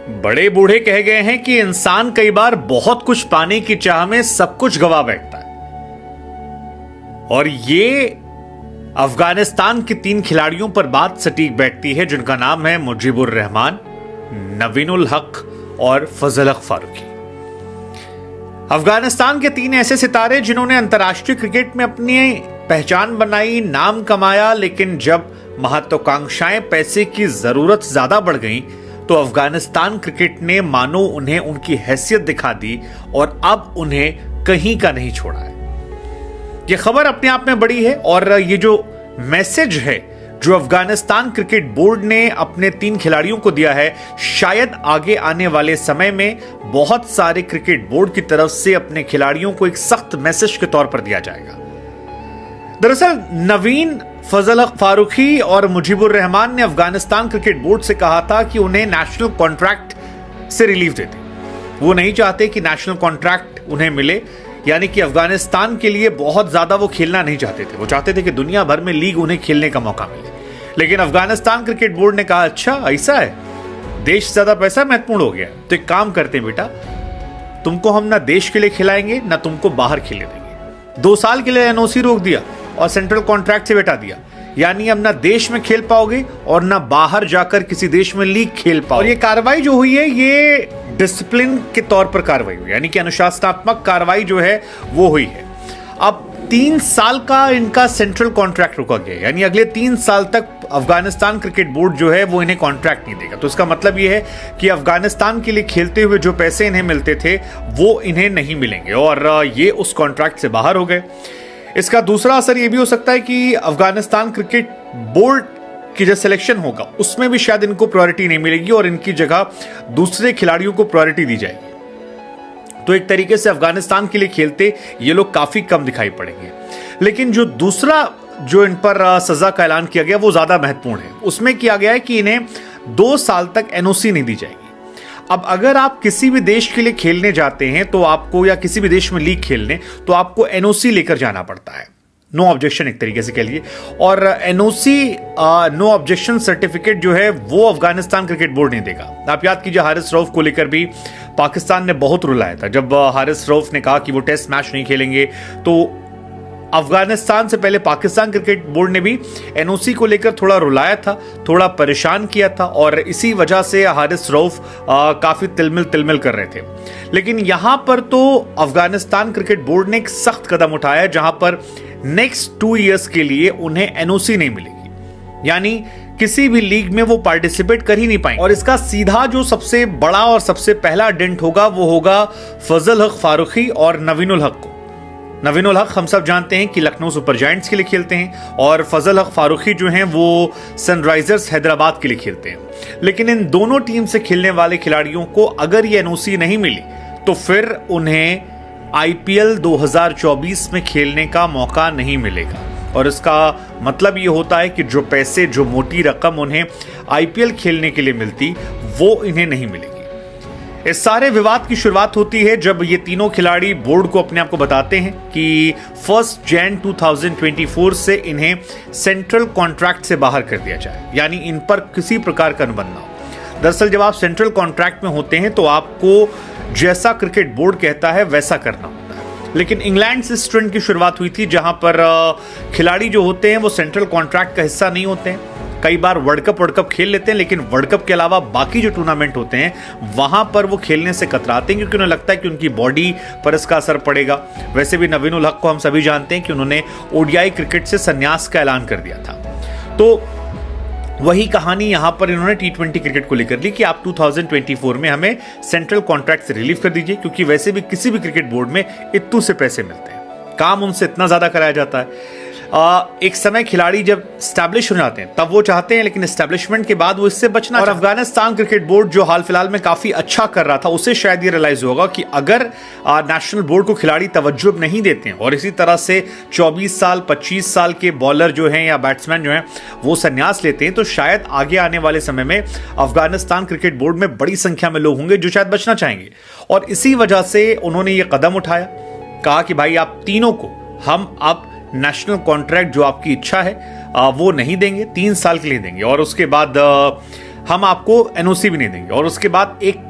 बड़े बूढ़े कह गए हैं कि इंसान कई बार बहुत कुछ पाने की चाह में सब कुछ गवा बैठता है। और ये अफगानिस्तान के 3 खिलाड़ियों पर बात सटीक बैठती है जिनका नाम है मुजीबुर रहमान, नवीनुल हक और फजल हक फारूकी। अफगानिस्तान के 3 ऐसे सितारे जिन्होंने अंतर्राष्ट्रीय क्रिकेट में अपनी पहचान बनाई, नाम कमाया, लेकिन जब महत्वाकांक्षाएं पैसे की जरूरत ज्यादा बढ़ गई तो अफगानिस्तान क्रिकेट ने मानो उन्हें उनकी हैसियत दिखा दी और अब उन्हें कहीं का नहीं छोड़ा है। यह खबर अपने आप में बड़ी है और ये जो मैसेज है जो अफगानिस्तान क्रिकेट बोर्ड ने अपने 3 खिलाड़ियों को दिया है, शायद आगे आने वाले समय में बहुत सारे क्रिकेट बोर्ड की तरफ से अपने खिलाड़ियों को एक सख्त मैसेज के तौर पर दिया जाएगा। दरअसल नवीन, फजल हक फारूकी और मुजीबुर रहमान ने अफगानिस्तान क्रिकेट बोर्ड से कहा था कि उन्हें नेशनल कॉन्ट्रैक्ट से रिलीफ दे दें। वो नहीं चाहते कि नेशनल कॉन्ट्रैक्ट उन्हें मिले, यानी कि अफगानिस्तान के लिए बहुत ज्यादा वो खेलना नहीं चाहते थे। वो चाहते थे कि दुनिया भर में लीग उन्हें खेलने का मौका मिले। लेकिन अफगानिस्तान क्रिकेट बोर्ड ने कहा, अच्छा ऐसा है, देश से ज्यादा पैसा महत्वपूर्ण हो गया, तो एक काम करते हैं बेटा, तुमको हम ना देश के लिए खिलाएंगे ना तुमको बाहर खेलने देंगे। 2 साल के लिए एनओसी रोक दिया और सेंट्रल कॉन्ट्रैक्ट से बेटा दिया, यानी अब ना देश में खेल पाओगे और ना बाहर जाकर किसी देश में लीग खेल पाओगे। और ये कार्रवाई जो हुई है ये डिसिप्लिन के तौर पर कार्रवाई हुई, यानी कि अनुशासनात्मक कार्रवाई जो है वो हुई है। अब 3 साल का इनका सेंट्रल कॉन्ट्रैक्ट रुका गया, यानी अगले 3 साल तक अफगानिस्तान क्रिकेट बोर्ड जो है वो इन्हें कॉन्ट्रैक्ट नहीं देगा। तो इसका मतलब ये है कि अफगानिस्तान के लिए खेलते हुए जो पैसे इन्हें मिलते थे वो इन्हें नहीं मिलेंगे और ये उस कॉन्ट्रैक्ट से बाहर हो गए। इसका दूसरा असर यह भी हो सकता है कि अफगानिस्तान क्रिकेट बोर्ड की जो सिलेक्शन होगा उसमें भी शायद इनको प्रायोरिटी नहीं मिलेगी और इनकी जगह दूसरे खिलाड़ियों को प्रायोरिटी दी जाएगी। तो एक तरीके से अफगानिस्तान के लिए खेलते ये लोग काफी कम दिखाई पड़ेंगे। लेकिन जो दूसरा जो इन पर सजा का ऐलान किया गया वो ज्यादा महत्वपूर्ण है। उसमें किया गया है कि इन्हें 2 साल तक एनओसी नहीं दी जाएगी। अब अगर आप किसी भी देश के लिए खेलने जाते हैं तो आपको, या किसी भी देश में लीग खेलने, तो आपको एनओसी लेकर जाना पड़ता है, नो ऑब्जेक्शन एक तरीके से कह लीजिए। और एनओसी, नो ऑब्जेक्शन सर्टिफिकेट जो है वो अफगानिस्तान क्रिकेट बोर्ड नहीं देगा। आप याद कीजिए हारिस रऊफ को लेकर भी पाकिस्तान ने बहुत रुलाया था। जब हारिस रऊफ ने कहा कि वो टेस्ट मैच नहीं खेलेंगे तो अफगानिस्तान से पहले पाकिस्तान क्रिकेट बोर्ड ने भी एनओसी को लेकर थोड़ा रुलाया था, थोड़ा परेशान किया था और इसी वजह से हारिस रऊफ काफी तिलमिल कर रहे थे। लेकिन यहां पर तो अफगानिस्तान क्रिकेट बोर्ड ने एक सख्त कदम उठाया जहां पर नेक्स्ट 2 इयर्स के लिए उन्हें एनओसी नहीं मिलेगी, यानी किसी भी लीग में वो पार्टिसिपेट कर ही नहीं पाएंगे। और इसका सीधा जो सबसे बड़ा और सबसे पहला डेंट होगा वो होगा फजल हक फारूकी और नवीनुल हक को। नवीनुल हक हम सब जानते हैं कि लखनऊ सुपर जायंट्स के लिए खेलते हैं और फजल हक फारूकी जो हैं वो सनराइजर्स हैदराबाद के लिए खेलते हैं। लेकिन इन दोनों टीम से खेलने वाले खिलाड़ियों को अगर ये एनओसी नहीं मिली तो फिर उन्हें आईपीएल 2024 में खेलने का मौका नहीं मिलेगा। और इसका मतलब ये होता है कि जो पैसे, जो मोटी रकम उन्हें आईपीएल खेलने के लिए मिलती वो इन्हें नहीं मिलेगी। इस सारे विवाद की शुरुआत होती है जब ये तीनों खिलाड़ी बोर्ड को अपने आप को बताते हैं कि 1 जनवरी 2024 से इन्हें सेंट्रल कॉन्ट्रैक्ट से बाहर कर दिया जाए, यानी इन पर किसी प्रकार का अनुबंध ना हो। दरअसल जब आप सेंट्रल कॉन्ट्रैक्ट में होते हैं तो आपको जैसा क्रिकेट बोर्ड कहता है वैसा करना होता है। लेकिन इंग्लैंड से इस ट्रेंड की शुरुआत हुई थी जहां पर खिलाड़ी जो होते हैं वो सेंट्रल कॉन्ट्रैक्ट का हिस्सा नहीं होते हैं। कई बार वर्ल्ड कप खेल लेते हैं, लेकिन वर्ल्ड कप के अलावा बाकी जो टूर्नामेंट होते हैं वहां पर वो खेलने से कतराते हैं क्योंकि उन्हें लगता है कि उनकी बॉडी पर इसका असर पड़ेगा। वैसे भी नवीनुल हक को हम सभी जानते हैं कि उन्होंने ओडीआई क्रिकेट से संन्यास का ऐलान कर दिया था। तो वही कहानी यहां पर इन्होंने टी20 क्रिकेट को लेकर ली कि आप 2024 में हमें सेंट्रल कॉन्ट्रैक्ट से रिलीफ कर दीजिए, क्योंकि वैसे भी किसी भी क्रिकेट बोर्ड में इत्तू से पैसे मिलते हैं, काम उनसे इतना ज्यादा कराया जाता है। एक समय खिलाड़ी जब स्टैब्लिश हो जाते हैं तब वो चाहते हैं, लेकिन एस्टैब्लिशमेंट के बाद वो इससे बचना। और अफगानिस्तान क्रिकेट बोर्ड जो हाल फिलहाल में काफी अच्छा कर रहा था, उसे शायद ये रियलाइज होगा कि अगर नेशनल बोर्ड को खिलाड़ी तवज्जो नहीं देते हैं और इसी तरह से 24 साल 25 साल के बॉलर जो हैं या बैट्समैन जो हैं वो संन्यास लेते हैं, तो शायद आगे आने वाले समय में अफगानिस्तान क्रिकेट बोर्ड में बड़ी संख्या में लोग होंगे जो शायद बचना चाहेंगे। और इसी वजह से उन्होंने ये कदम उठाया, कहा कि भाई आप तीनों को हम अब नेशनल कॉन्ट्रैक्ट जो आपकी इच्छा है वो नहीं देंगे, 3 साल के लिए देंगे और उसके बाद हम आपको एनओसी भी नहीं देंगे। और उसके बाद एक